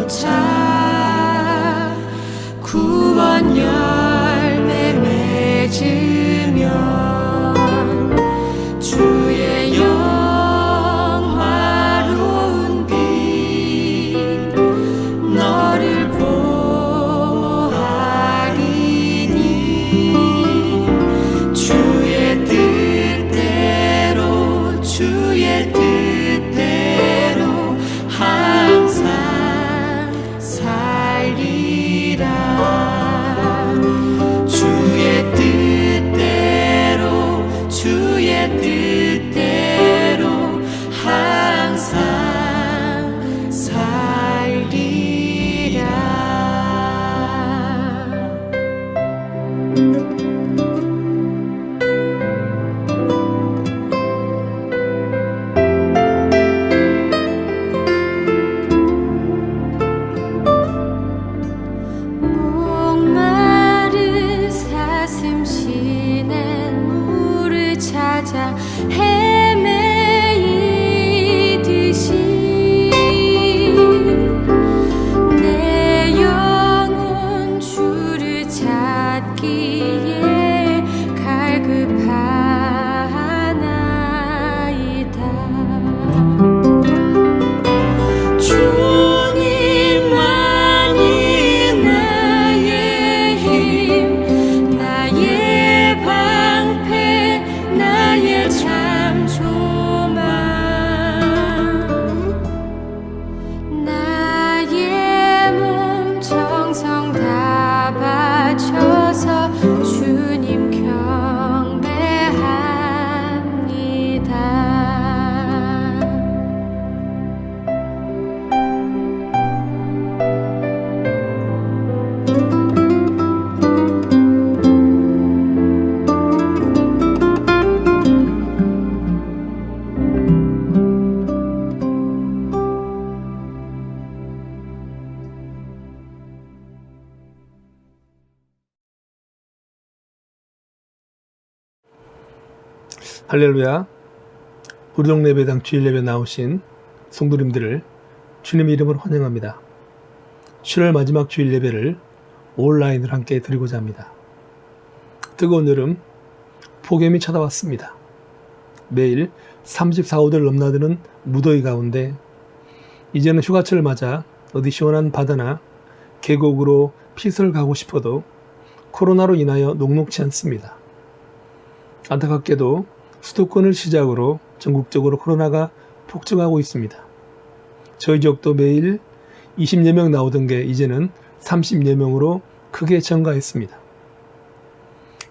쫓아 구원 열매 맺으면 주의 영화로운 빛 너를 보아리니 주의 뜻대로 항상 살리라. 주의 뜻대로 항상 살리라. 목마른 사슴 시낸 물을 찾아 헤매이듯이 내 영혼 주를 찾기에 갈급하나이다. 주님만이 나의 힘, 나의 방패, 나의 참 소망. 나의 몸 정성 다 바쳐서 주님 경배합니다. 할렐루야. 우리 동네 예배당 주일 예배 나오신 성도님들을 주님의 이름으로 환영합니다. 7월 마지막 주일 예배를 온라인으로 함께 드리고자 합니다. 뜨거운 여름 폭염이 찾아왔습니다. 매일 34도를 넘나드는 무더위 가운데 이제는 휴가철을 맞아 어디 시원한 바다나 계곡으로 피서를 가고 싶어도 코로나로 인하여 녹록지 않습니다. 안타깝게도 수도권을 시작으로 전국적으로 코로나가 폭증하고 있습니다. 저희 지역도 매일 20여 명 나오던 게 이제는 30여 명으로 크게 증가했습니다.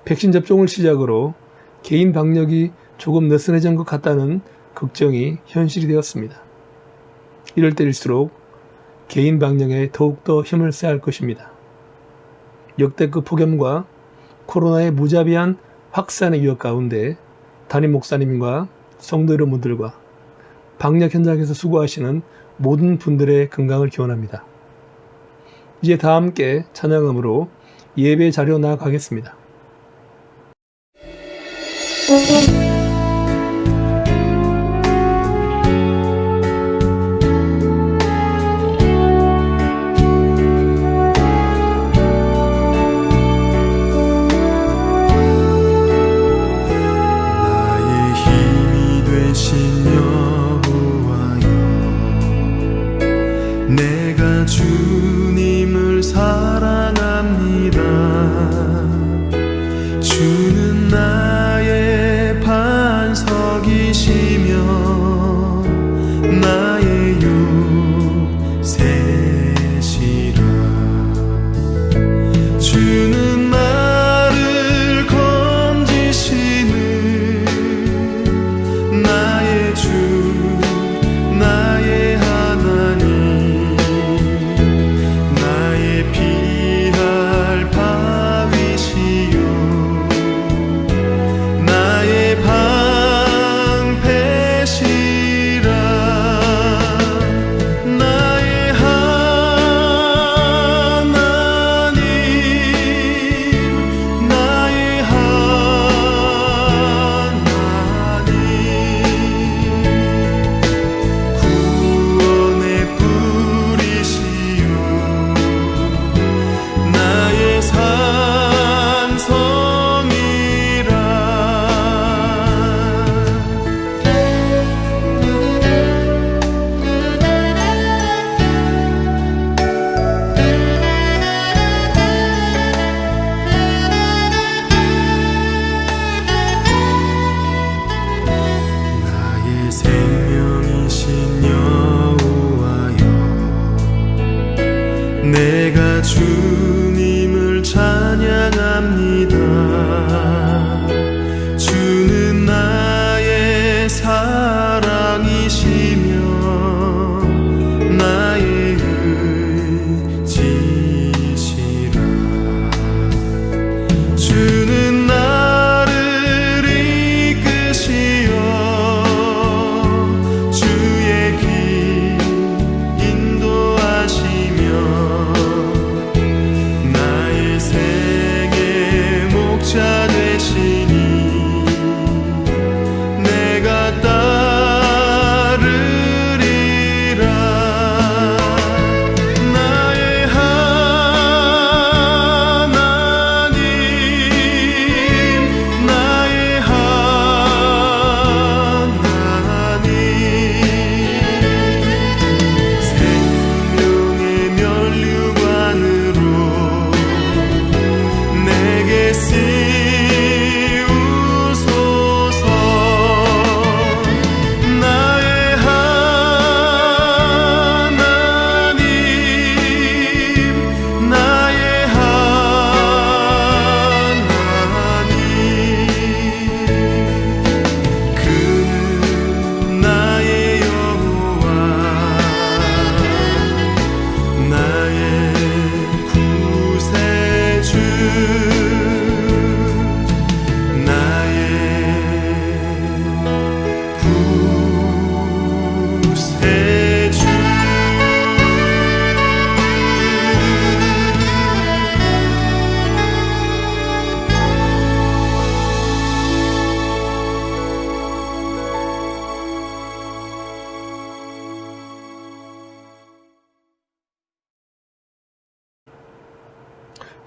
백신 접종을 시작으로 개인 방역이 조금 느슨해진 것 같다는 걱정이 현실이 되었습니다. 이럴 때일수록 개인 방역에 더욱더 힘을 써야 할 것입니다. 역대급 폭염과 코로나의 무자비한 확산의 위협 가운데 담임 목사님과 성도 여러분들과 방역 현장에서 수고하시는 모든 분들의 건강을 기원합니다. 이제 다 함께 찬양함으로 예배 자리로 나아가겠습니다. 주님을 사랑합니다. 주는 나의 반석이시며 나의 요새시라. 주는 나를 건지시는 나의 주, 나의 하나님. 피할 바위시요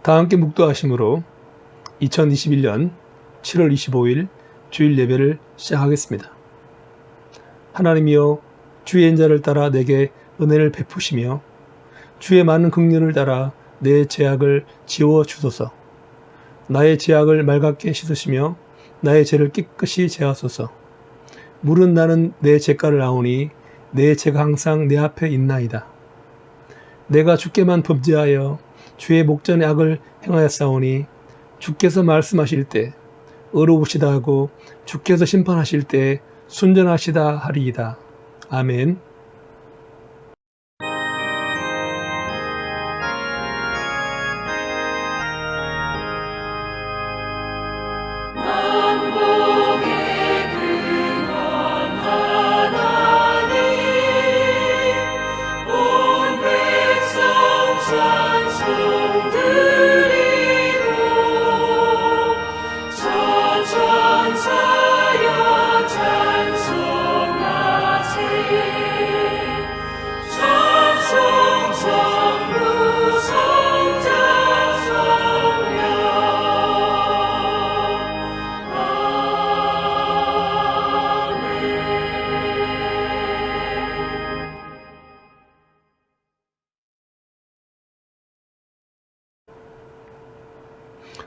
다 함께 묵도하심으로 2021년 7월 25일 주일 예배를 시작하겠습니다. 하나님이여, 주의 인자를 따라 내게 은혜를 베푸시며 주의 많은 긍휼을 따라 내 죄악을 지워 주소서. 나의 죄악을 맑게 씻으시며 나의 죄를 깨끗이 제하소서. 물은 나는 내 죄가를 아오니 내 죄가 항상 내 앞에 있나이다. 내가 주께만 범죄하여 주의 목전에 악을 행하였사오니 주께서 말씀하실 때 의로우시다 하고 주께서 심판하실 때 순전하시다 하리이다. 아멘.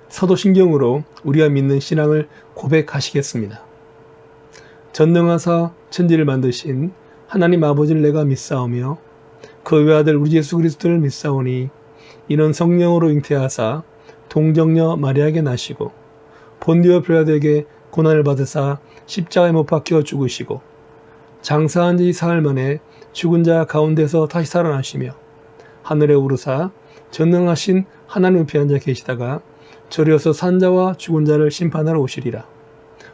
사도신경으로 우리가 믿는 신앙을 고백하시겠습니다. 전능하사 천지를 만드신 하나님 아버지를 내가 믿사오며 그 외아들 우리 예수 그리스도를 믿사오니 이는 성령으로 잉태하사 동정녀 마리아에게 나시고 본디오 빌라도에게 고난을 받으사 십자가에 못 박혀 죽으시고 장사한 지 사흘 만에 죽은 자 가운데서 다시 살아나시며 하늘에 오르사 전능하신 하나님 옆에 앉아 계시다가 저리어서 산자와 죽은 자를 심판하러 오시리라.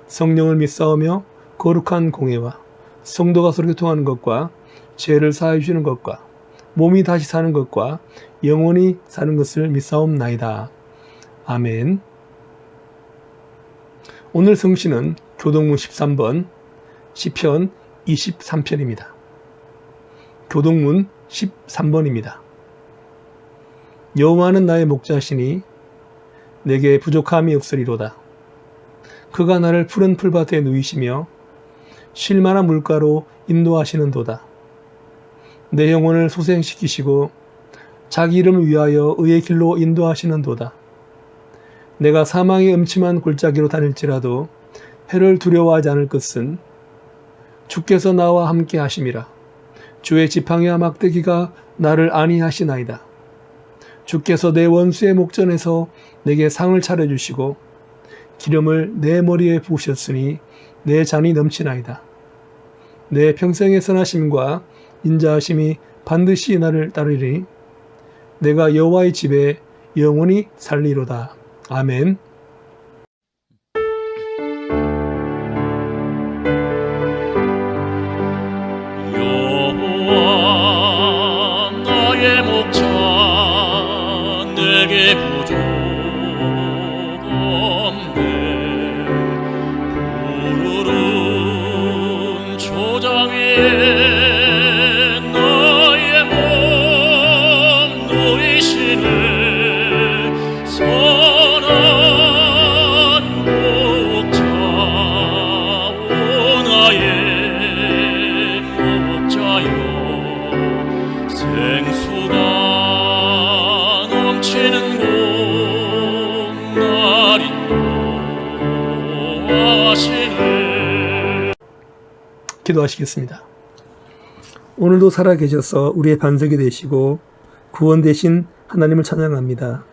성령을 믿사오며 거룩한 공예와 성도가 서로 교통하는 것과 죄를 사하여 주시는 것과 몸이 다시 사는 것과 영원히 사는 것을 믿사옵나이다. 아멘. 오늘 성시는 교동문 13번 시편 23편입니다. 교동문 13번입니다. 여호와는 나의 목자시니 내게 부족함이 없으리로다. 그가 나를 푸른 풀밭에 누이시며 쉴만한 물가로 인도하시는도다. 내 영혼을 소생시키시고 자기 이름을 위하여 의의 길로 인도하시는도다. 내가 사망의 음침한 골짜기로 다닐지라도 해를 두려워하지 않을 것은 주께서 나와 함께 하심이라. 주의 지팡이와 막대기가 나를 안위하시나이다. 주께서 내 원수의 목전에서 내게 상을 차려주시고 기름을 내 머리에 부으셨으니 내 잔이 넘치나이다. 내 평생의 선하심과 인자하심이 반드시 나를 따르리니 내가 여호와의 집에 영원히 살리로다. 아멘. 여호와 나의 목자 내게 부족 없네. 푸르른 초장 위에 나의 몸 누이시네. 선한 목자 오 나의 목자여. 생수가 넘치는 곳 날 인도하시네. 기도하시겠습니다. 오늘도 살아계셔서 우리의 반석이 되시고 구원 되신 하나님을 찬양합니다.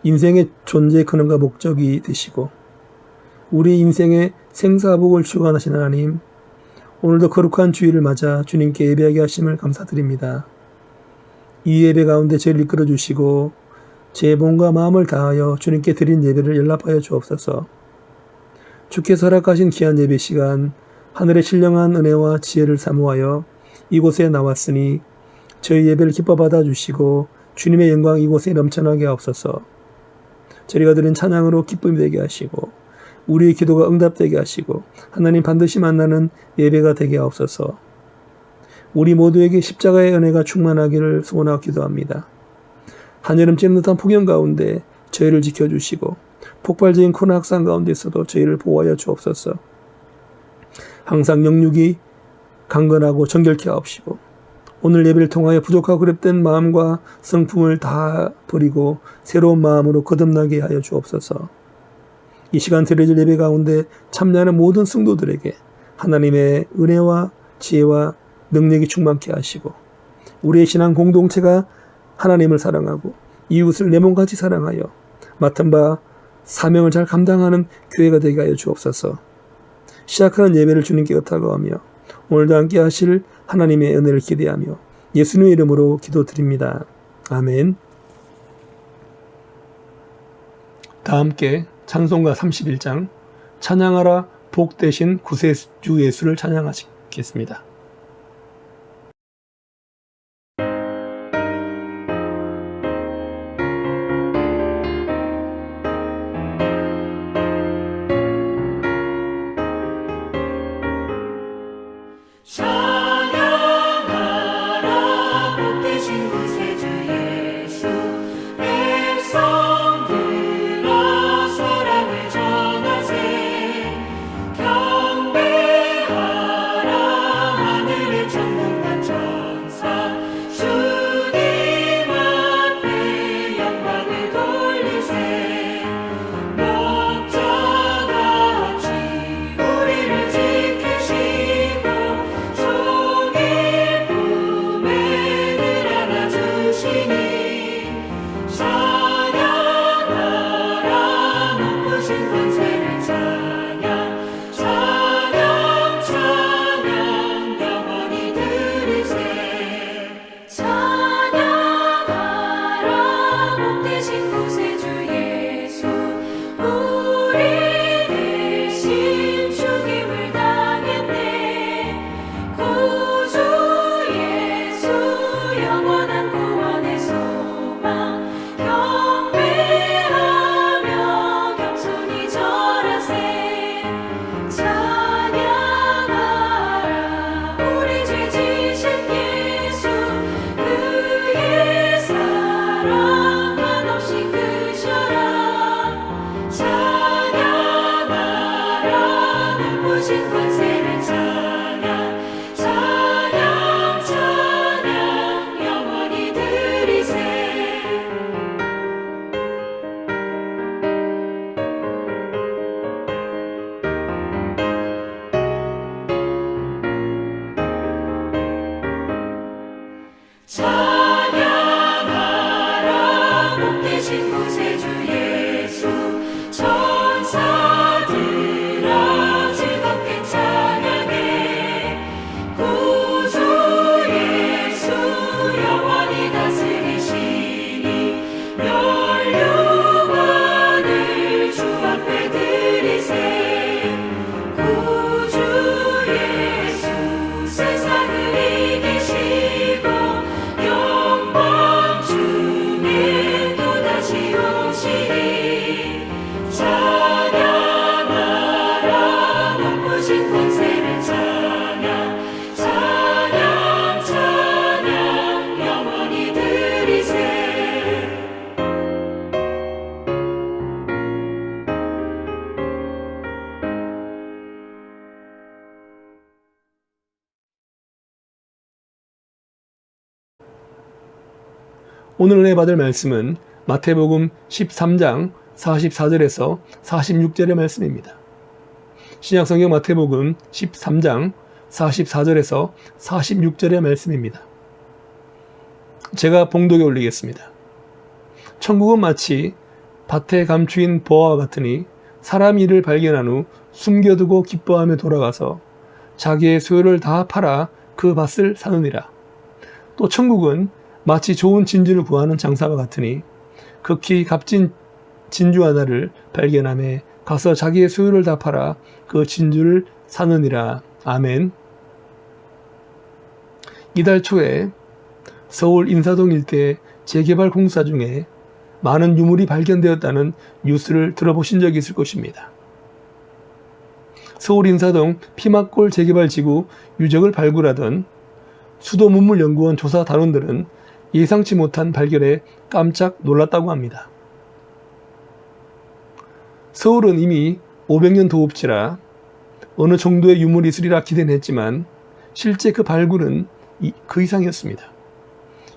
인생의 존재 근원과 목적이 되시고 우리 인생의 생사복을 주관하신 하나님, 오늘도 거룩한 주일을 맞아 주님께 예배하게 하심을 감사드립니다. 이 예배 가운데 저를 이끌어 주시고 제 몸과 마음을 다하여 주님께 드린 예배를 연락하여 주옵소서. 주께서 허락하신 귀한 예배 시간, 하늘의 신령한 은혜와 지혜를 사모하여 이곳에 나왔으니 저희 예배를 기뻐 받아주시고 주님의 영광 이곳에 넘쳐나게 하옵소서. 저희가 드린 찬양으로 기쁨이 되게 하시고 우리의 기도가 응답되게 하시고 하나님 반드시 만나는 예배가 되게 하옵소서. 우리 모두에게 십자가의 은혜가 충만하기를 소원하고 기도합니다. 한여름 찌는 듯한 폭염 가운데 저희를 지켜주시고 폭발적인 코로나 확산 가운데서도 저희를 보호하여 주옵소서. 항상 영육이 강건하고 정결케 하옵시고 오늘 예배를 통하여 부족하고 그랩된 마음과 성품을 다 버리고 새로운 마음으로 거듭나게 하여 주옵소서. 이 시간 드려질 예배 가운데 참여하는 모든 성도들에게 하나님의 은혜와 지혜와 능력이 충만케 하시고 우리의 신앙 공동체가 하나님을 사랑하고 이웃을 내 몸같이 사랑하여 맡은 바 사명을 잘 감당하는 교회가 되게 하여 주옵소서. 시작하는 예배를 주님께 의탁하며 오늘도 함께 하실 하나님의 은혜를 기대하며 예수님의 이름으로 기도드립니다. 아멘. 다 함께 찬송가 31장 찬양하라 복 되신 구세주 예수를 찬양하시겠습니다. 찬양하라 복 되신 구세주 예수 백성들아 사랑을 전하세 경배하라 하늘의 천군과 천사 주님 앞에 영광을 돌리세 목자같이 우리를 지키시고 종일 품에 늘 안아주시니 찬양하라 높으신 권세를 찬양 찬양 찬양 영원히 들으세 찬양하라 복 되신 구세주 예수 우리 대신 죽임을 당했네 구주 예수 영원한 구원의 소망 경배하며 겸손히 절하세 찬양하라 우리 죄 지신 예수 그의 사랑 한없이 크셔라 찬양하라 높으신 권세를 찬양 찬양 찬양 영원히 들으세 찬양하라 복 되신 구세주 예수 천사들아 즐겁게 찬양해 구주 예수 영원히 다스리시니 멸류관을 주 앞에 드리세 구주 예수 세상을 이기시고 영광 중에 또다시 오시니 찬양하라 높으신 권세를 찬양 찬양 찬양 영원히 들으세 오늘 은혜 받을 말씀은 마태복음 13장 44절에서 46절의 말씀입니다. 신약성경 마태복음 13장 44절에서 46절의 말씀입니다. 제가 봉독에 올리겠습니다. 천국은 마치 밭에 감추인 보화와 같으니 사람이 이를 발견한 후 숨겨두고 기뻐하며 돌아가서 자기의 소유를 다 팔아 그 밭을 사느니라. 또 천국은 마치 좋은 진주를 구하는 장사와 같으니 극히 값진 진주 하나를 발견하며 가서 자기의 소유를 다 팔아 그 진주를 사느니라. 아멘. 이달 초에 서울 인사동 일대 재개발 공사 중에 많은 유물이 발견되었다는 뉴스를 들어보신 적이 있을 것입니다. 서울 인사동 피막골 재개발 지구 유적을 발굴하던 수도문물연구원 조사 단원들은 예상치 못한 발견에 깜짝 놀랐다고 합니다. 서울은 이미 500년 도읍지라 어느 정도의 유물이 있으리라 기대는 했지만 실제 그 발굴은 그 이상이었습니다.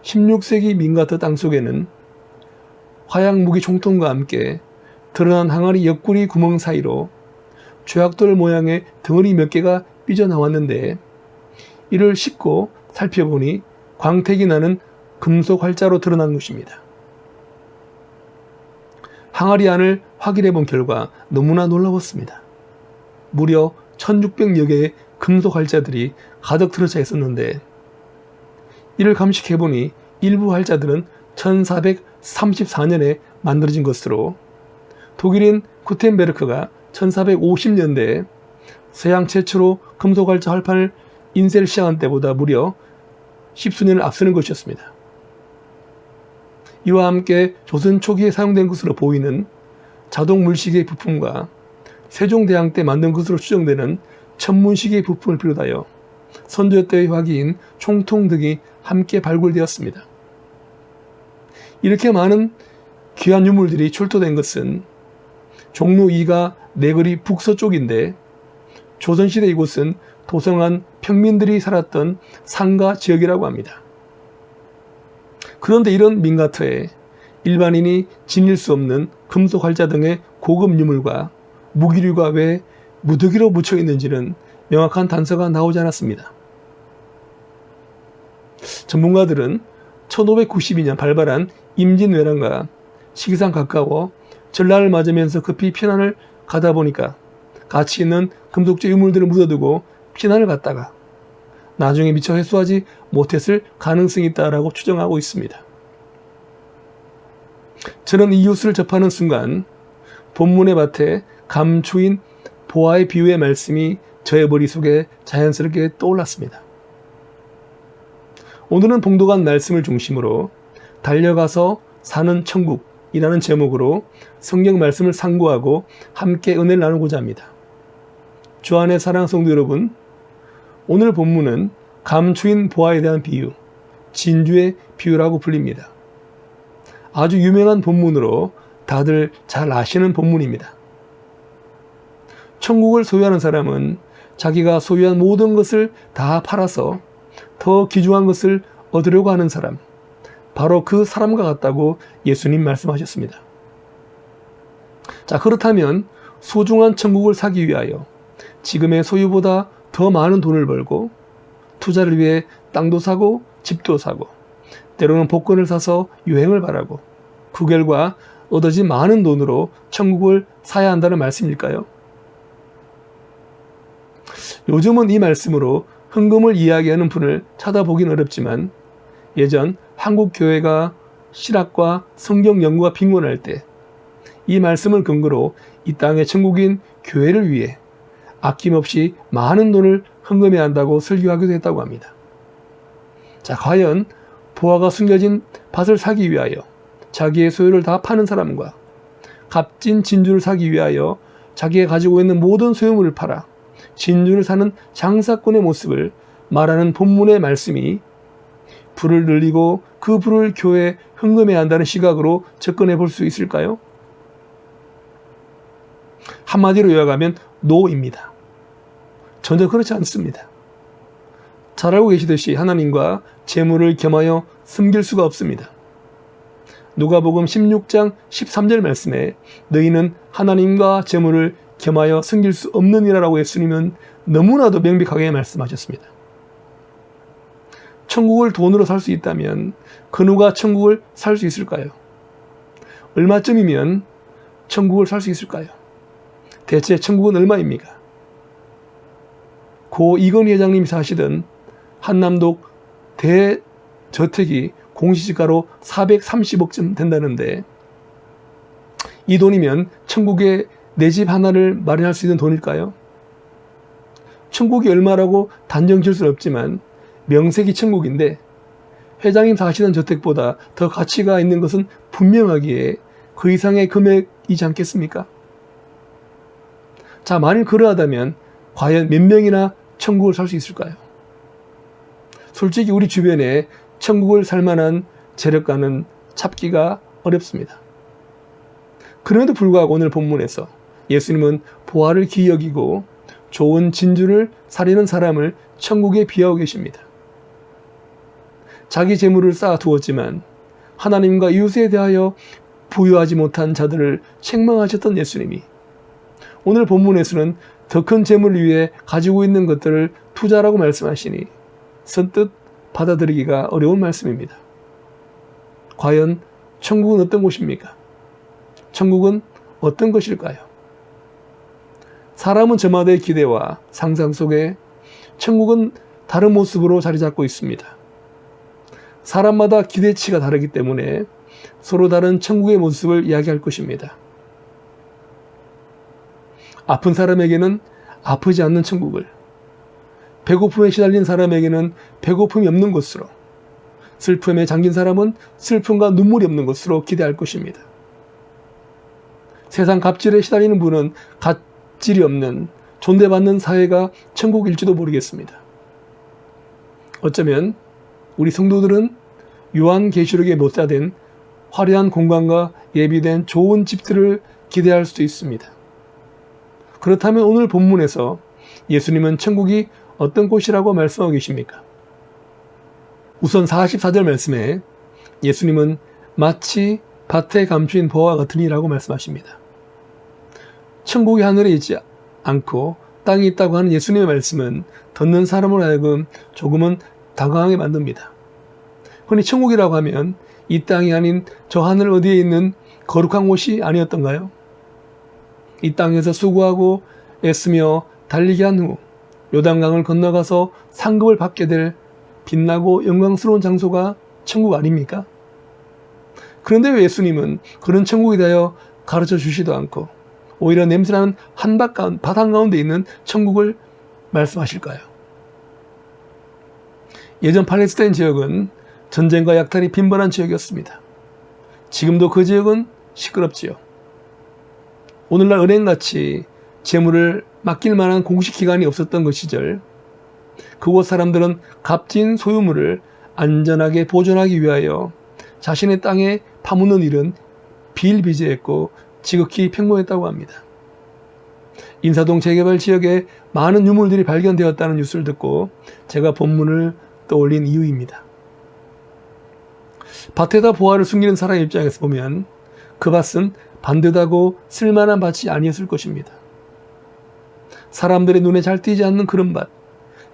16세기 민가터 땅속에는 화약 무기 총통과 함께 드러난 항아리 옆구리 구멍 사이로 조약돌 모양의 덩어리 몇 개가 삐져나왔는데 이를 씻고 살펴보니 광택이 나는 금속 활자로 드러난 것입니다. 항아리 안을 확인해 본 결과 너무나 놀라웠습니다. 무려 1600여 개의 금속 활자들이 가득 들어차 있었는데 이를 감식해 보니 일부 활자들은 1434년에 만들어진 것으로 독일인 구텐베르크가 1450년대에 서양 최초로 금속 활자 활판을 인쇄를 시작한 때보다 무려 10수년을 앞서는 것이었습니다. 이와 함께 조선 초기에 사용된 것으로 보이는 자동 물시계 부품과 세종대왕 때 만든 것으로 추정되는 천문시계 부품을 비롯하여 선조 때의 화기인 총통 등이 함께 발굴되었습니다. 이렇게 많은 귀한 유물들이 출토된 것은 종로 2가 내거리 북서쪽인데 조선시대 이곳은 도성한 평민들이 살았던 상가 지역이라고 합니다. 그런데 이런 민가터에 일반인이 지닐 수 없는 금속 활자 등의 고급 유물과 무기류가 왜 무더기로 묻혀 있는지는 명확한 단서가 나오지 않았습니다. 전문가들은 1592년 발발한 임진왜란과 시기상 가까워 전라를 맞으면서 급히 피난을 가다 보니까 가치 있는 금속재 유물들을 묻어두고 피난을 갔다가 나중에 미처 회수하지 못했을 가능성이 있다라고 추정하고 있습니다. 저는 이 뉴스를 접하는 순간 본문의 밭에 감추인 보아의 비유의 말씀이 저의 머릿속에 자연스럽게 떠올랐습니다. 오늘은 봉독한 말씀을 중심으로 달려가서 사는 천국이라는 제목으로 성경 말씀을 상고하고 함께 은혜를 나누고자 합니다. 주 안의 사랑하는 성도 여러분, 오늘 본문은 감추인 보아에 대한 비유, 진주의 비유라고 불립니다. 아주 유명한 본문으로 다들 잘 아시는 본문입니다. 천국을 소유하는 사람은 자기가 소유한 모든 것을 다 팔아서 더 귀중한 것을 얻으려고 하는 사람, 바로 그 사람과 같다고 예수님 말씀하셨습니다. 자, 그렇다면 소중한 천국을 사기 위하여 지금의 소유보다 더 많은 돈을 벌고 투자를 위해 땅도 사고 집도 사고 때로는 복권을 사서 유행을 바라고 그 결과 얻어진 많은 돈으로 천국을 사야 한다는 말씀일까요? 요즘은 이 말씀으로 헌금을 이야기하는 분을 찾아보긴 어렵지만 예전 한국 교회가 실학과 성경 연구가 빈곤할 때 이 말씀을 근거로 이 땅의 천국인 교회를 위해 아낌없이 많은 돈을 헌금해야 한다고 설교하기도 했다고 합니다. 자, 과연 보아가 숨겨진 밭을 사기 위하여 자기의 소유를 다 파는 사람과 값진 진주를 사기 위하여 자기가 가지고 있는 모든 소유물을 팔아 진주를 사는 장사꾼의 모습을 말하는 본문의 말씀이 불을 늘리고 그 불을 교회에 헌금해야 한다는 시각으로 접근해 볼 수 있을까요? 한마디로 요약하면 노입니다. 전혀 그렇지 않습니다. 잘 알고 계시듯이 하나님과 재물을 겸하여 섬길 수가 없습니다. 누가복음 16장 13절 말씀에 너희는 하나님과 재물을 겸하여 섬길 수 없느니라라고 예수님은 너무나도 명백하게 말씀하셨습니다. 천국을 돈으로 살 수 있다면 그 누가 천국을 살 수 있을까요? 얼마쯤이면 천국을 살 수 있을까요? 대체 천국은 얼마입니까? 고 이건희 회장님이 사시던 한남독 대저택이 공시지가로 430억쯤 된다는데 이 돈이면 천국에 내 집 하나를 마련할 수 있는 돈일까요? 천국이 얼마라고 단정 지을 수는 없지만 명색이 천국인데 회장님 사시던 저택보다 더 가치가 있는 것은 분명하기에 그 이상의 금액이지 않겠습니까? 자, 만일 그러하다면 과연 몇 명이나 천국을 살 수 있을까요? 솔직히 우리 주변에 천국을 살 만한 재력가는 찾기가 어렵습니다. 그럼에도 불구하고 오늘 본문에서 예수님은 보화를 귀히 여기고 좋은 진주를 사리는 사람을 천국에 비하고 계십니다. 자기 재물을 쌓아두었지만 하나님과 이웃에 대하여 부유하지 못한 자들을 책망하셨던 예수님이 오늘 본문에서는 더 큰 재물을 위해 가지고 있는 것들을 투자라고 말씀하시니 선뜻 받아들이기가 어려운 말씀입니다. 과연 천국은 어떤 곳입니까? 천국은 어떤 것일까요? 사람은 저마다의 기대와 상상 속에 천국은 다른 모습으로 자리 잡고 있습니다. 사람마다 기대치가 다르기 때문에 서로 다른 천국의 모습을 이야기할 것입니다. 아픈 사람에게는 아프지 않는 천국을, 배고픔에 시달린 사람에게는 배고픔이 없는 곳으로, 슬픔에 잠긴 사람은 슬픔과 눈물이 없는 곳으로 기대할 것입니다. 세상 갑질에 시달리는 분은 갑질이 없는 존대받는 사회가 천국일지도 모르겠습니다. 어쩌면 우리 성도들은 요한계시록에 못다된 화려한 공간과 예비된 좋은 집들을 기대할 수도 있습니다. 그렇다면 오늘 본문에서 예수님은 천국이 어떤 곳이라고 말씀하고 계십니까? 우선 44절 말씀에 예수님은 마치 밭에 감추인 보화 같으니라고 말씀하십니다. 천국이 하늘에 있지 않고 땅에 있다고 하는 예수님의 말씀은 듣는 사람으로 하여금 조금은 당황하게 만듭니다. 흔히 천국이라고 하면 이 땅이 아닌 저 하늘 어디에 있는 거룩한 곳이 아니었던가요? 이 땅에서 수고하고 애쓰며 달리게 한 후 요단강을 건너가서 상급을 받게 될 빛나고 영광스러운 장소가 천국 아닙니까? 그런데 왜 예수님은 그런 천국에 대하여 가르쳐 주시도 않고 오히려 냄새나는 밭 한가운데 있는 천국을 말씀하실까요? 예전 팔레스타인 지역은 전쟁과 약탈이 빈번한 지역이었습니다. 지금도 그 지역은 시끄럽지요. 오늘날 은행같이 재물을 맡길 만한 공식 기관이 없었던 그 시절, 그곳 사람들은 값진 소유물을 안전하게 보존하기 위하여 자신의 땅에 파묻는 일은 비일비재했고 지극히 평범했다고 합니다. 인사동 재개발 지역에 많은 유물들이 발견되었다는 뉴스를 듣고 제가 본문을 떠올린 이유입니다. 밭에다 보화를 숨기는 사람 입장에서 보면 그 밭은 반듯하고 쓸만한 밭이 아니었을 것입니다. 사람들의 눈에 잘 띄지 않는 그런 밭,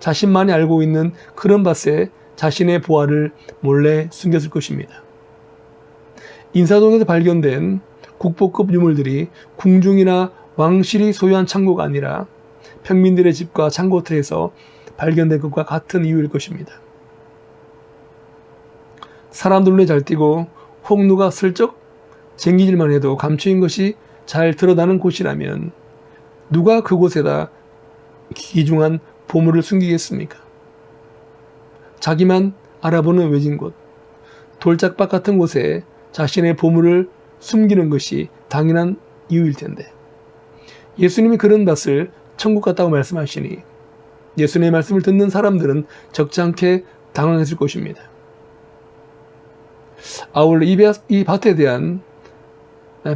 자신만이 알고 있는 그런 밭에 자신의 보화를 몰래 숨겼을 것입니다. 인사동에서 발견된 국보급 유물들이 궁중이나 왕실이 소유한 창고가 아니라 평민들의 집과 창고터에서 발견된 것과 같은 이유일 것입니다. 사람들 눈에 잘 띄고 혹 누가 슬쩍 쟁기질만 해도 감추인 것이 잘 드러나는 곳이라면 누가 그곳에다 귀중한 보물을 숨기겠습니까? 자기만 알아보는 외진 곳, 돌짝밭 같은 곳에 자신의 보물을 숨기는 것이 당연한 이유일 텐데 예수님이 그런 밭을 천국 같다고 말씀하시니 예수님의 말씀을 듣는 사람들은 적지 않게 당황했을 것입니다. 아울러 이 밭에 대한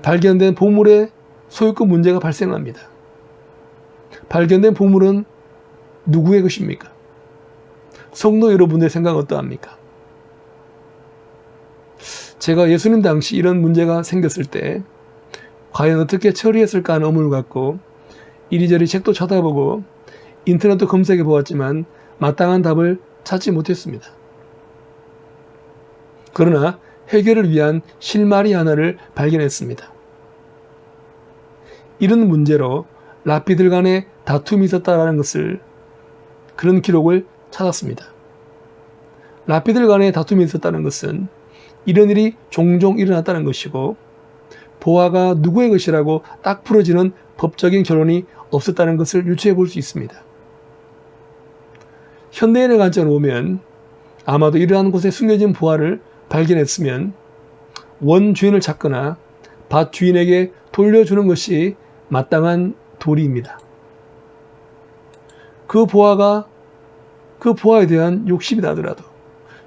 발견된 보물의 소유권 문제가 발생합니다. 발견된 보물은 누구의 것입니까? 성도 여러분들의 생각은 어떠합니까? 제가 예수님 당시 이런 문제가 생겼을 때 과연 어떻게 처리했을까 하는 의문을 갖고 이리저리 책도 찾아보고 인터넷도 검색해 보았지만 마땅한 답을 찾지 못했습니다. 그러나 해결을 위한 실마리 하나를 발견했습니다. 이런 문제로 랍비들 간에 다툼이 있었다는 것을 그런 기록을 찾았습니다. 랍비들 간에 다툼이 있었다는 것은 이런 일이 종종 일어났다는 것이고 보화가 누구의 것이라고 딱 풀어지는 법적인 결론이 없었다는 것을 유추해 볼 수 있습니다. 현대인의 관점으로 보면 아마도 이러한 곳에 숨겨진 보화를 발견했으면 원 주인을 찾거나 밭 주인에게 돌려주는 것이 마땅한 도리입니다. 그 보화에 대한 욕심이 나더라도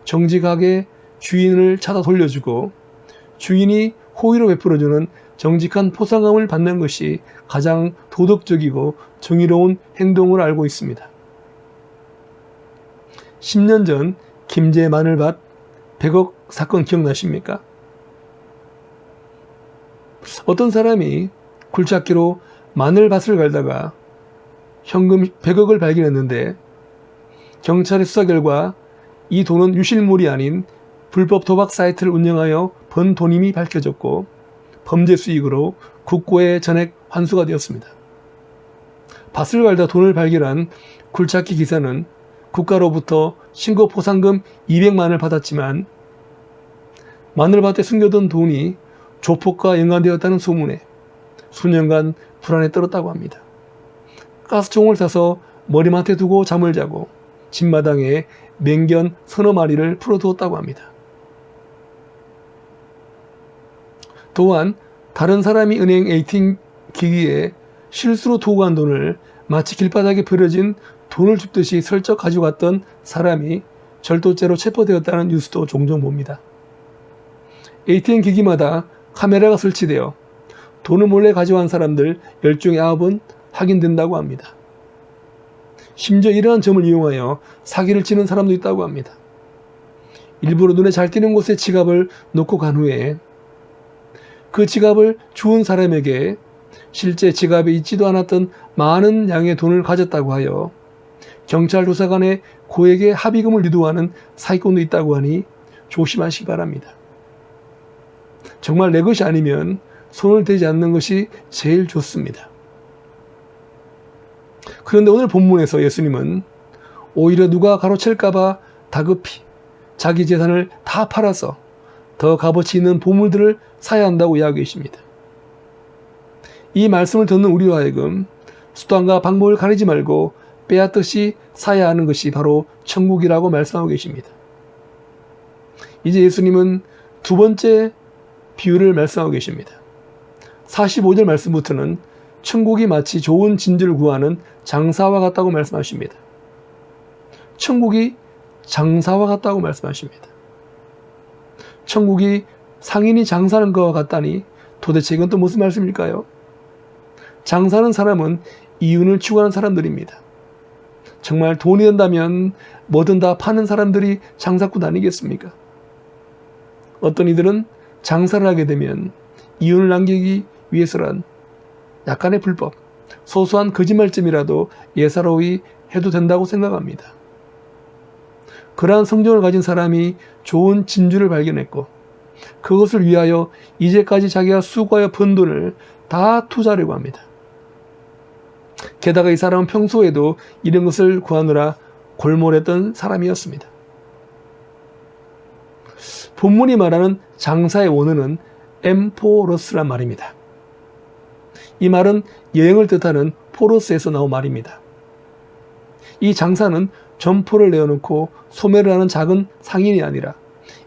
정직하게 주인을 찾아 돌려주고 주인이 호의로 베풀어주는 정직한 포상금을 받는 것이 가장 도덕적이고 정의로운 행동을 알고 있습니다. 10년 전 김제 마늘밭 100억 사건 기억나십니까? 어떤 사람이 굴착기로 마늘밭을 갈다가 현금 100억을 발견했는데 경찰의 수사 결과 이 돈은 유실물이 아닌 불법 도박 사이트를 운영하여 번 돈임이 밝혀졌고 범죄 수익으로 국고에 전액 환수가 되었습니다. 밭을 갈다 돈을 발견한 굴착기 기사는 국가로부터 신고 포상금 200만을 받았지만 마늘밭에 숨겨둔 돈이 조폭과 연관되었다는 소문에 수년간 불안에 떨었다고 합니다. 가스총을 사서 머리맡에 두고 잠을 자고 집마당에 맹견 서너 마리를 풀어두었다고 합니다. 또한 다른 사람이 은행 ATM 기기에 실수로 두고 간 돈을 마치 길바닥에 버려진 돈을 줍듯이 슬쩍 가져갔던 사람이 절도죄로 체포되었다는 뉴스도 종종 봅니다. ATM 기기마다 카메라가 설치되어 돈을 몰래 가져간 사람들 10중에 9은 확인된다고 합니다. 심지어 이러한 점을 이용하여 사기를 치는 사람도 있다고 합니다. 일부러 눈에 잘 띄는 곳에 지갑을 놓고 간 후에 그 지갑을 주운 사람에게 실제 지갑에 있지도 않았던 많은 양의 돈을 가졌다고 하여 경찰 조사관의 고액의 합의금을 유도하는 사기꾼도 있다고 하니 조심하시기 바랍니다. 정말 내 것이 아니면 손을 대지 않는 것이 제일 좋습니다. 그런데 오늘 본문에서 예수님은 오히려 누가 가로챌까봐 다급히 자기 재산을 다 팔아서 더 값어치 있는 보물들을 사야 한다고 이야기하고 계십니다. 이 말씀을 듣는 우리로 하여금 수단과 방법을 가리지 말고 빼앗듯이 사야 하는 것이 바로 천국이라고 말씀하고 계십니다. 이제 예수님은 두 번째 비유를 말씀하고 계십니다. 45절 말씀부터는 천국이 마치 좋은 진주를 구하는 장사와 같다고 말씀하십니다. 천국이 장사와 같다고 말씀하십니다. 천국이 상인이 장사하는 것과 같다니 도대체 이건 또 무슨 말씀일까요? 장사하는 사람은 이윤을 추구하는 사람들입니다. 정말 돈이 된다면 뭐든 다 파는 사람들이 장사꾼 아니겠습니까? 어떤 이들은 장사를 하게 되면 이윤을 남기기 위해서란 약간의 불법, 소소한 거짓말쯤이라도 예사로이 해도 된다고 생각합니다. 그러한 성정을 가진 사람이 좋은 진주를 발견했고 그것을 위하여 이제까지 자기가 수고하여 번 돈을 다 투자하려고 합니다. 게다가 이 사람은 평소에도 이런 것을 구하느라 골몰했던 사람이었습니다. 본문이 말하는 장사의 원어는 엠포로스란 말입니다. 이 말은 여행을 뜻하는 포로스에서 나온 말입니다. 이 장사는 점포를 내어놓고 소매를 하는 작은 상인이 아니라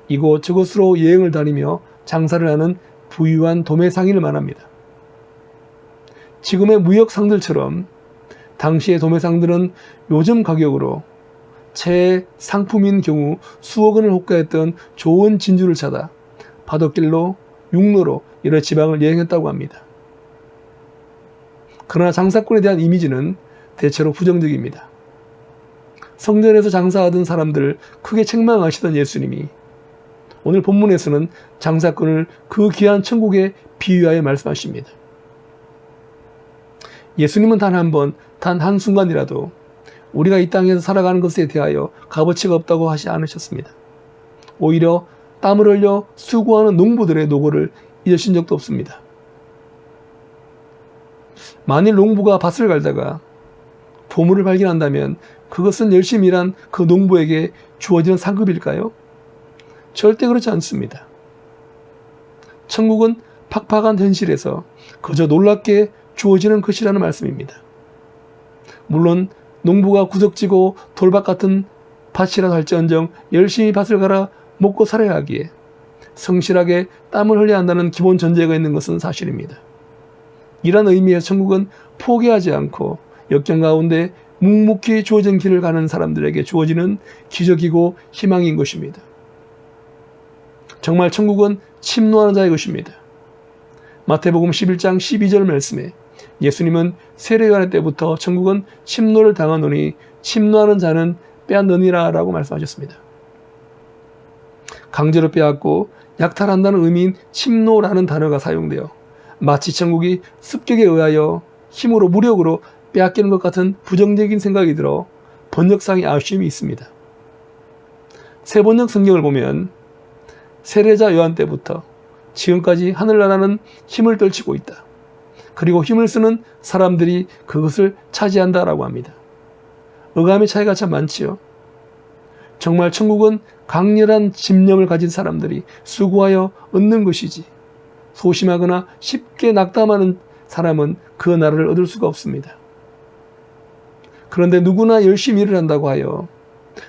이곳저곳으로 여행을 다니며 장사를 하는 부유한 도매 상인을 말합니다. 지금의 무역상들처럼 당시의 도매상들은 요즘 가격으로 최상품인 경우 수억 원을 호가했던 좋은 진주를 찾아 바닷길로 육로로 여러 지방을 여행했다고 합니다. 그러나 장사꾼에 대한 이미지는 대체로 부정적입니다. 성전에서 장사하던 사람들을 크게 책망하시던 예수님이 오늘 본문에서는 장사꾼을 그 귀한 천국에 비유하여 말씀하십니다. 예수님은 단 한 번, 단 한순간이라도 우리가 이 땅에서 살아가는 것에 대하여 값어치가 없다고 하지 않으셨습니다. 오히려 땀을 흘려 수고하는 농부들의 노고를 잊으신 적도 없습니다. 만일 농부가 밭을 갈다가 보물을 발견한다면 그것은 열심히 일한 그 농부에게 주어지는 상급일까요? 절대 그렇지 않습니다. 천국은 팍팍한 현실에서 그저 놀랍게 주어지는 것이라는 말씀입니다. 물론 농부가 구석지고 돌밭 같은 밭이라도 할지언정 열심히 밭을 갈아 먹고 살아야 하기에 성실하게 땀을 흘려야 한다는 기본 전제가 있는 것은 사실입니다. 이런 의미에서 천국은 포기하지 않고 역경 가운데 묵묵히 주어진 길을 가는 사람들에게 주어지는 기적이고 희망인 것입니다. 정말 천국은 침노하는 자의 것입니다. 마태복음 11장 12절 말씀에 예수님은 세례 요한의 때부터 천국은 침노를 당하노니 침노하는 자는 빼앗느니라 라고 말씀하셨습니다. 강제로 빼앗고 약탈한다는 의미인 침노라는 단어가 사용되어 마치 천국이 습격에 의하여 힘으로 무력으로 빼앗기는 것 같은 부정적인 생각이 들어 번역상의 아쉬움이 있습니다. 새 번역 성경을 보면 세례자 요한 때부터 지금까지 하늘나라는 힘을 떨치고 있다. 그리고 힘을 쓰는 사람들이 그것을 차지한다라고 합니다. 어감의 차이가 참 많지요. 정말 천국은 강렬한 집념을 가진 사람들이 수고하여 얻는 것이지 소심하거나 쉽게 낙담하는 사람은 그 나라를 얻을 수가 없습니다. 그런데 누구나 열심히 일을 한다고 하여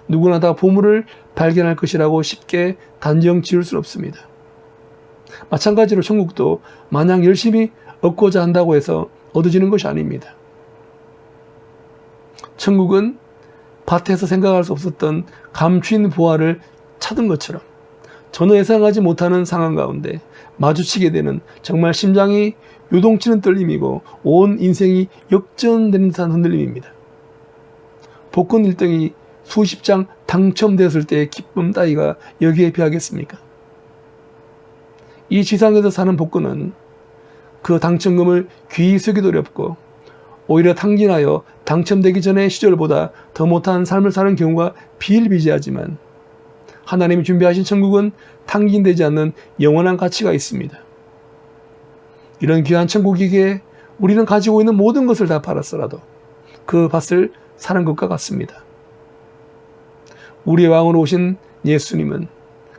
누구나 다 보물을 발견할 것이라고 쉽게 단정 지을 수는 없습니다. 마찬가지로 천국도 마냥 열심히 얻고자 한다고 해서 얻어지는 것이 아닙니다. 천국은 밭에서 생각할 수 없었던 감추인 보화를 찾은 것처럼 전혀 예상하지 못하는 상황 가운데 마주치게 되는 정말 심장이 요동치는 떨림이고 온 인생이 역전되는 듯한 흔들림입니다. 복권 1등이 수십 장 당첨되었을 때의 기쁨 따위가 여기에 비하겠습니까? 이 지상에서 사는 복권은 그 당첨금을 귀히 쓰기도 어렵고 오히려 탕진하여 당첨되기 전의 시절보다 더 못한 삶을 사는 경우가 비일비재하지만 하나님이 준비하신 천국은 탕진되지 않는 영원한 가치가 있습니다. 이런 귀한 천국이기에 우리는 가지고 있는 모든 것을 다 팔았더라도 그 밭을 사는 것과 같습니다. 우리의 왕으로 오신 예수님은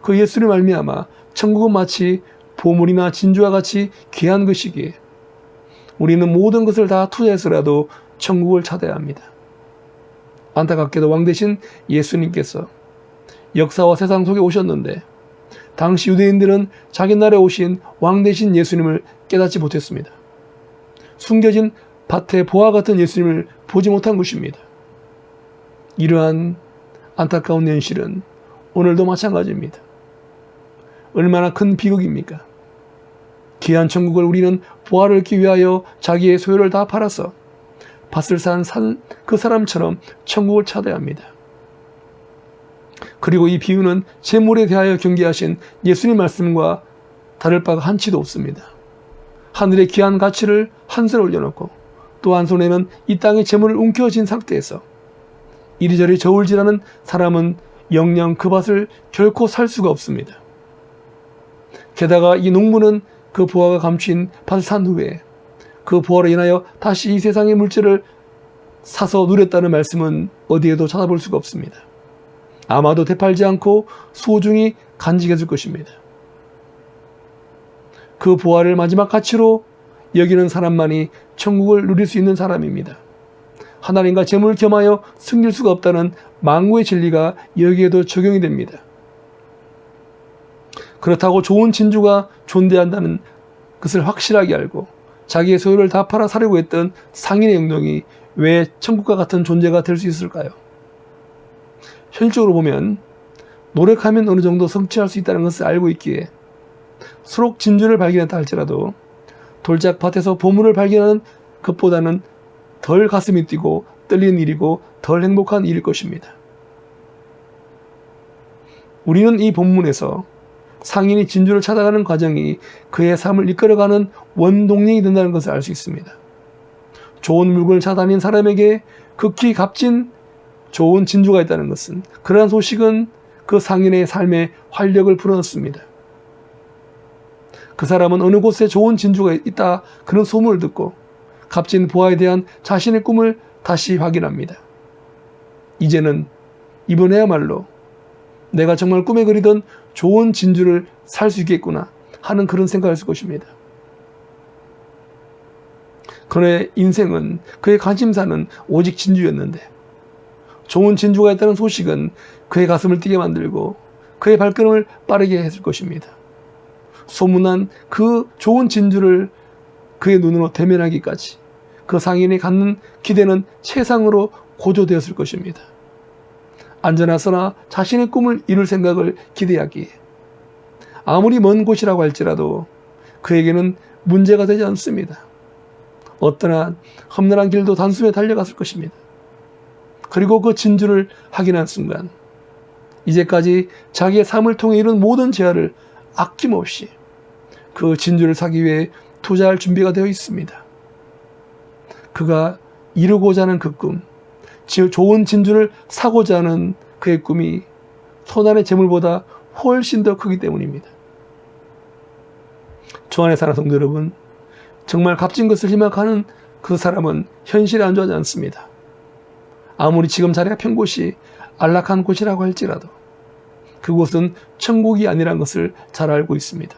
그 예수를 말미암아 천국은 마치 보물이나 진주와 같이 귀한 것이기에 우리는 모든 것을 다 투자해서라도 천국을 찾아야 합니다. 안타깝게도 왕 대신 예수님께서 역사와 세상 속에 오셨는데 당시 유대인들은 자기 나라에 오신 왕 대신 예수님을 깨닫지 못했습니다. 숨겨진 밭의 보화 같은 예수님을 보지 못한 것입니다. 이러한 안타까운 현실은 오늘도 마찬가지입니다. 얼마나 큰 비극입니까? 귀한 천국을 우리는 보화를 얻기 위하여 자기의 소유를 다 팔아서 밭을 산 그 사람처럼 천국을 찾아야 합니다. 그리고 이 비유는 재물에 대하여 경계하신 예수님 말씀과 다를 바가 한치도 없습니다. 하늘의 귀한 가치를 한 손에 올려놓고 또 한 손에는 이 땅의 재물을 움켜쥔 상태에서 이리저리 저울질하는 사람은 영영 그 밭을 결코 살 수가 없습니다. 게다가 이 농부는 그 보화가 감춘 밭을 산 후에 그 보화로 인하여 다시 이 세상의 물질을 사서 누렸다는 말씀은 어디에도 찾아볼 수가 없습니다. 아마도 되팔지 않고 소중히 간직했을 것입니다. 그 보화를 마지막 가치로 여기는 사람만이 천국을 누릴 수 있는 사람입니다. 하나님과 재물을 겸하여 숨길 수가 없다는 만고의 진리가 여기에도 적용이 됩니다. 그렇다고 좋은 진주가 존재한다는 것을 확실하게 알고 자기의 소유를 다 팔아 사려고 했던 상인의 행동이 왜 천국과 같은 존재가 될 수 있을까요? 현실적으로 보면 노력하면 어느 정도 성취할 수 있다는 것을 알고 있기에 수록 진주를 발견했다 할지라도 돌짝밭에서 보물을 발견하는 것보다는 덜 가슴이 뛰고 떨리는 일이고 덜 행복한 일일 것입니다. 우리는 이 본문에서 상인이 진주를 찾아가는 과정이 그의 삶을 이끌어가는 원동력이 된다는 것을 알 수 있습니다. 좋은 물건을 찾아다닌 사람에게 극히 값진 좋은 진주가 있다는 것은 그러한 소식은 그 상인의 삶에 활력을 불어넣습니다. 그 사람은 어느 곳에 좋은 진주가 있다 그런 소문을 듣고 값진 보화에 대한 자신의 꿈을 다시 확인합니다. 이제는 이번에야말로 내가 정말 꿈에 그리던 좋은 진주를 살 수 있겠구나 하는 그런 생각을 했을 것입니다. 그의 인생은 그의 관심사는 오직 진주였는데 좋은 진주가 있다는 소식은 그의 가슴을 뛰게 만들고 그의 발걸음을 빠르게 했을 것입니다. 소문난 그 좋은 진주를 그의 눈으로 대면하기까지 그 상인이 갖는 기대는 최상으로 고조되었을 것입니다. 안전하서나 자신의 꿈을 이룰 생각을 기대하기에 아무리 먼 곳이라고 할지라도 그에게는 문제가 되지 않습니다. 어떠한 험난한 길도 단숨에 달려갔을 것입니다. 그리고 그 진주를 확인한 순간 이제까지 자기의 삶을 통해 이룬 모든 재화를 아낌없이 그 진주를 사기 위해 투자할 준비가 되어 있습니다. 그가 이루고자 하는 그 꿈, 좋은 진주를 사고자 하는 그의 꿈이 손안의 재물보다 훨씬 더 크기 때문입니다. 주 안에 사는 성도 여러분, 정말 값진 것을 희망하는 그 사람은 현실에 안주하지 않습니다. 아무리 지금 자리가 편 곳이 안락한 곳이라고 할지라도 그곳은 천국이 아니란 것을 잘 알고 있습니다.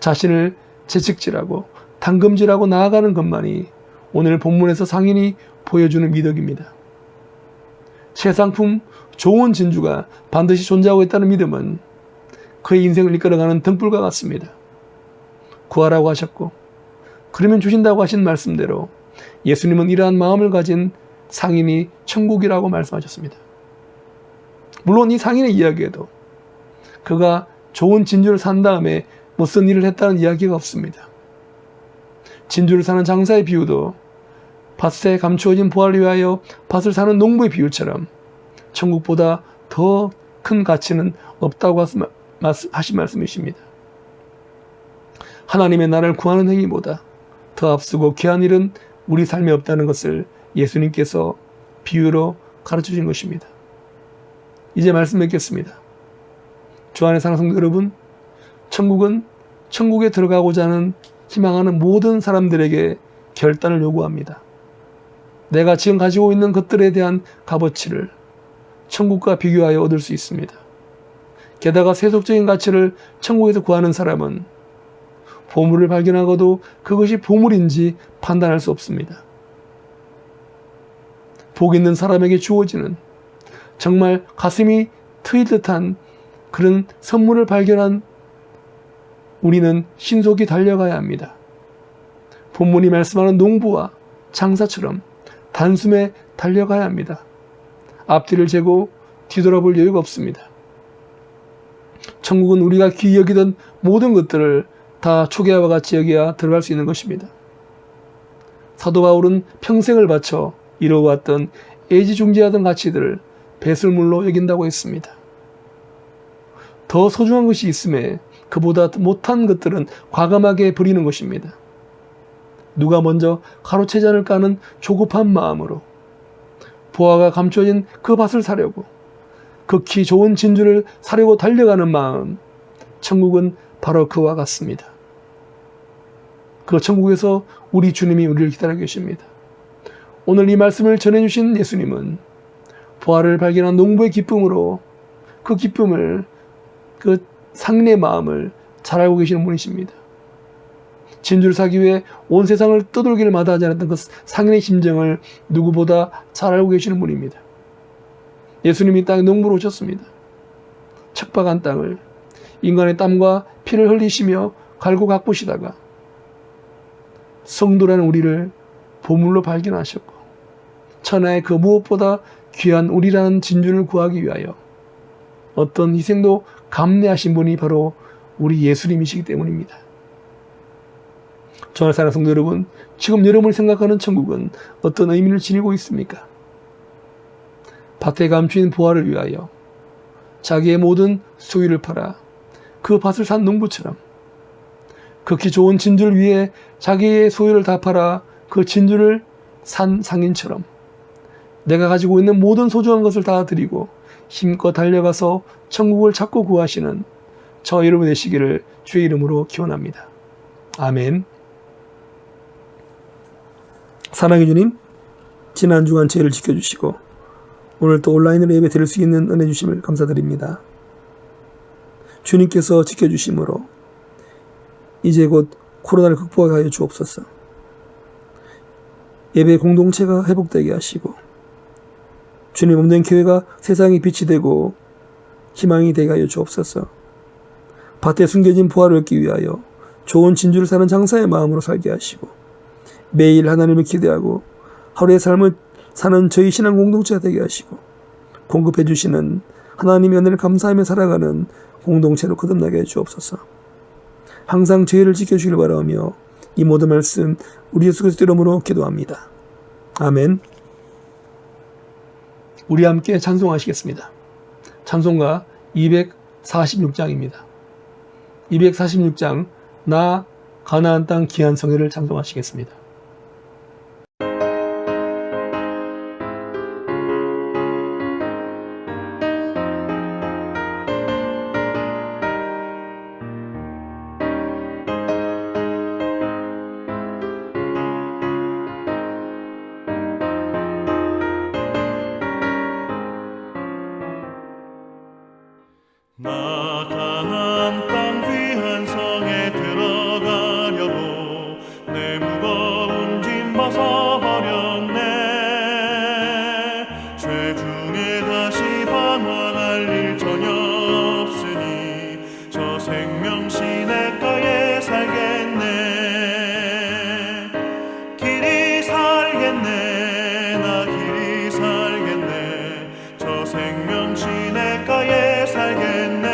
자신을 채찍질하고 당금질하고 나아가는 것만이 오늘 본문에서 상인이 보여주는 미덕입니다. 최상품 좋은 진주가 반드시 존재하고 있다는 믿음은 그의 인생을 이끌어가는 등불과 같습니다. 구하라고 하셨고 그러면 주신다고 하신 말씀대로 예수님은 이러한 마음을 가진 상인이 천국이라고 말씀하셨습니다. 물론 이 상인의 이야기에도 그가 좋은 진주를 산 다음에 무슨 일을 했다는 이야기가 없습니다. 진주를 사는 장사의 비유도 밭에 감추어진 보화를 위하여 밭을 사는 농부의 비유처럼 천국보다 더 큰 가치는 없다고 하신 말씀이십니다. 하나님의 나라를 구하는 행위보다 더 앞서고 귀한 일은 우리 삶에 없다는 것을 예수님께서 비유로 가르쳐주신 것입니다. 이제 말씀 맺겠습니다. 주 안에 사는 성도 여러분, 천국은 천국에 들어가고자 하는 희망하는 모든 사람들에게 결단을 요구합니다. 내가 지금 가지고 있는 것들에 대한 값어치를 천국과 비교하여 얻을 수 있습니다. 게다가 세속적인 가치를 천국에서 구하는 사람은 보물을 발견하고도 그것이 보물인지 판단할 수 없습니다. 복 있는 사람에게 주어지는 정말 가슴이 트일 듯한 그런 선물을 발견한 우리는 신속히 달려가야 합니다. 본문이 말씀하는 농부와 장사처럼 단숨에 달려가야 합니다. 앞뒤를 재고 뒤돌아볼 여유가 없습니다. 천국은 우리가 귀히 여기던 모든 것들을 다 초계와 같이 여겨야 들어갈 수 있는 것입니다. 사도 바울은 평생을 바쳐 이루어왔던 애지중지하던 가치들을 배설물로 여긴다고 했습니다. 더 소중한 것이 있음에 그보다 못한 것들은 과감하게 버리는 것입니다. 누가 먼저 가로채지 않을까 하는 조급한 마음으로 보화가 감춰진 그 밭을 사려고 극히 좋은 진주를 사려고 달려가는 마음, 천국은 바로 그와 같습니다. 그 천국에서 우리 주님이 우리를 기다리고 계십니다. 오늘 이 말씀을 전해주신 예수님은 보화를 발견한 농부의 기쁨으로 그 기쁨을, 그 상인의 마음을 잘 알고 계시는 분이십니다. 진주를 사기 위해 온 세상을 떠돌기를 마다하지 않았던 그 상인의 심정을 누구보다 잘 알고 계시는 분입니다. 예수님이 땅에 농부로 오셨습니다. 척박한 땅을 인간의 땀과 피를 흘리시며 갈고 가꾸시다가 성도라는 우리를 보물로 발견하셨고 천하의 그 무엇보다 귀한 우리라는 진주를 구하기 위하여 어떤 희생도 감내하신 분이 바로 우리 예수님이시기 때문입니다. 주 안에 사는 성도 여러분, 지금 여러분이 생각하는 천국은 어떤 의미를 지니고 있습니까? 밭에 감추인 보화를 위하여 자기의 모든 소유를 팔아 그 밭을 산 농부처럼 극히 좋은 진주를 위해 자기의 소유를 다 팔아 그 진주를 산 상인처럼 내가 가지고 있는 모든 소중한 것을 다 드리고 힘껏 달려가서 천국을 찾고 구하시는 저 여러분 되시기를 주의 이름으로 기원합니다. 아멘. 사랑의 주님, 지난 주간 저희를 지켜주시고 오늘 또 온라인으로 예배 드릴 수 있는 은혜 주심을 감사드립니다. 주님께서 지켜주심으로 이제 곧 코로나를 극복하여 주옵소서. 예배 공동체가 회복되게 하시고 주님 없는 교회가 세상의 빛이 되고 희망이 되게 하여 주옵소서. 밭에 숨겨진 보화를 얻기 위하여 좋은 진주를 사는 장사의 마음으로 살게 하시고 매일 하나님을 기대하고 하루의 삶을 사는 저희 신앙 공동체가 되게 하시고 공급해 주시는 하나님의 은혜를 감사하며 살아가는 공동체로 거듭나게 해 주옵소서. 항상 저희를 지켜주길 바라며 이 모든 말씀 우리 예수 그리스도 이름으로 기도합니다. 아멘. 우리 함께 찬송하시겠습니다. 찬송가 246장입니다. 246장 나 가나안 땅 귀한 성회를 찬송하시겠습니다. 나 가나안 땅 귀한 성에 들어가려고 내 무거운 짐 벗어버렸네. 죄 중에 다시 방황할 일 전혀 없으니 저 생명 시냇가에 살겠네. 길이 살겠네. 나 길이 살겠네. 저 생명 시냇가에 살겠네.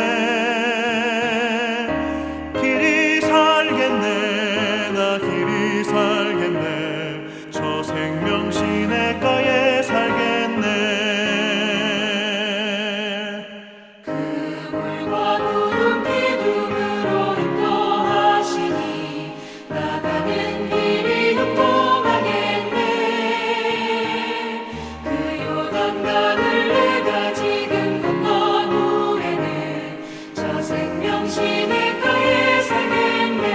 길이 살겠네. 나 길이 살겠네. 저 생명 시냇가에 살겠네. 물과 구름 기둥으로 인도하시니 나가는 길이 형통하겠네. 그 요단강을 내가 지금 건넌 후에는 저 생명 시냇가에 살겠네.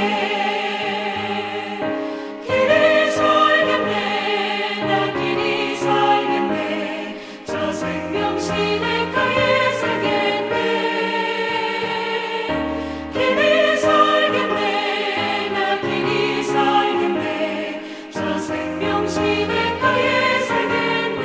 길이 살겠네. 나 길이 살겠네. 저 생명 시냇가에 살겠네. 길이 살겠네. 나 길이 살겠네. 저 생명 시냇가에 살겠네.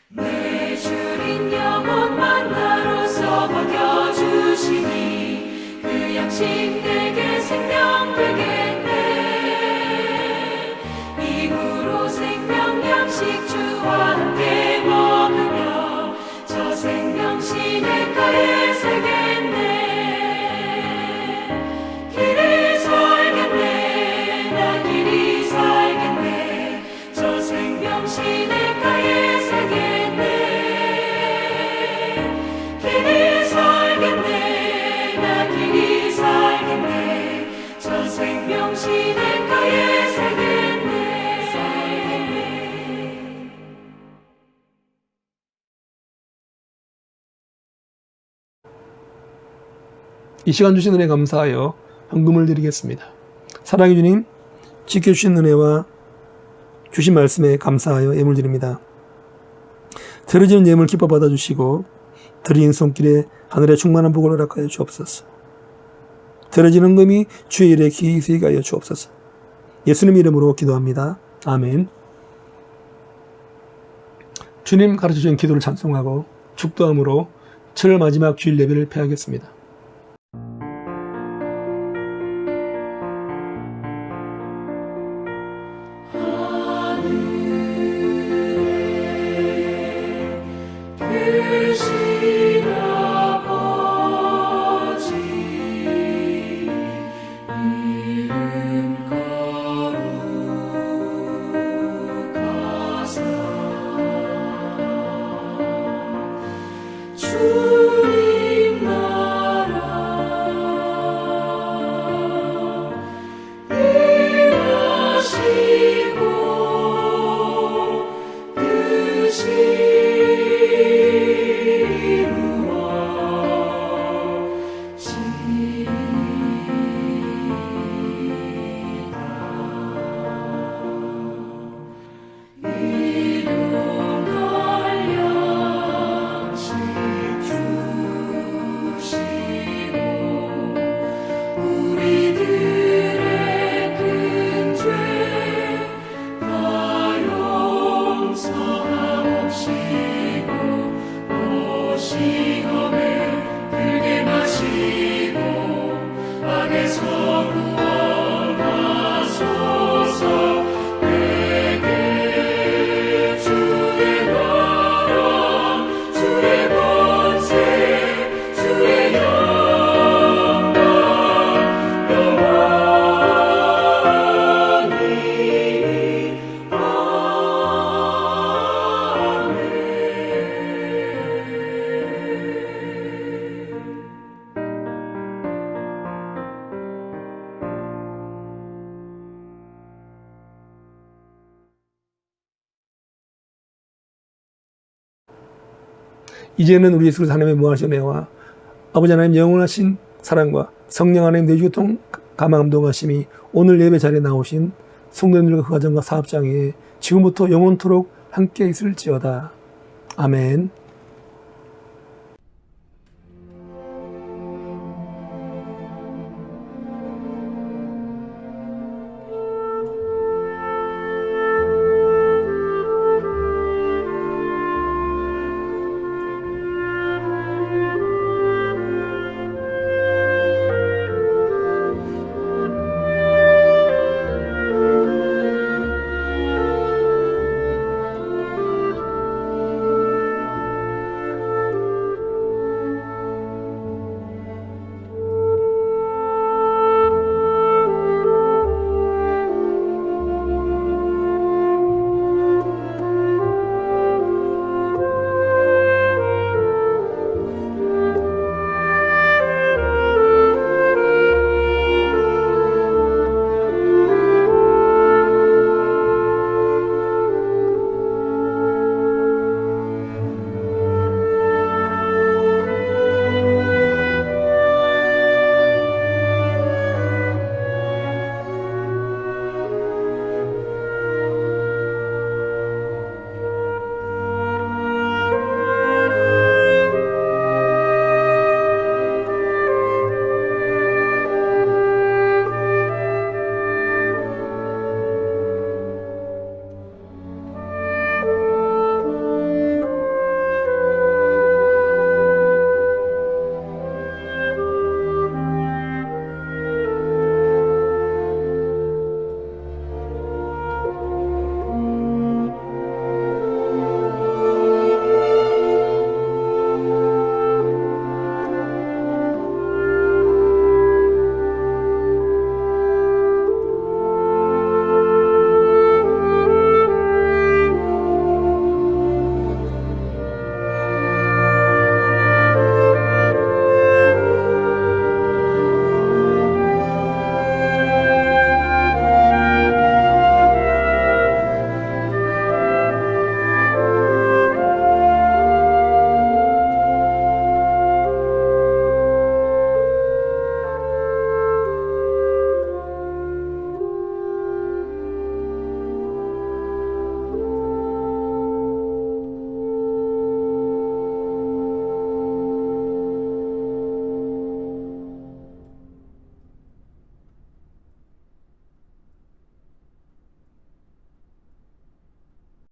내 주린 영혼 만나로서 먹여주시니 그 양식 내게 생명 되겠네. 이후로 생명 양식 주와 함께 먹으며 저 생명 시냇가에 살겠네. 길이 살겠네. 나 길이 살겠네. 저 생명 시냇가에 살겠네. 길이 살겠네. 나 길이 살겠네. 저 생명 시냇가에 살겠네. 이 시간 주신 은혜 감사하여 헌금을 드리겠습니다. 사랑해 주님, 지켜주신 은혜와 주신 말씀에 감사하여 예물 드립니다. 드려지는 예물 기뻐 받아주시고 드리는 손길에 하늘의 충만한 복을 허락하여 주옵소서. 드려지는 금이 주의 일에 기이 쓰이게 하여 주옵소서. 예수님 이름으로 기도합니다. 아멘. 주님 가르쳐주신 기도를 찬송하고 축도함으로 7월 마지막 주일 예배를 폐하겠습니다. 크신 아버지 이름 거룩하사 주님 나라 이제는 우리 예수 그리스도 하나님의 무한하신 은혜와 아버지 하나님 영원하신 사랑과 성령 하나님 내주교통 감화감동하심이 오늘 예배 자리에 나오신 성도님들과 그 가정과 사업장에 지금부터 영원토록 함께 있을지어다. 아멘.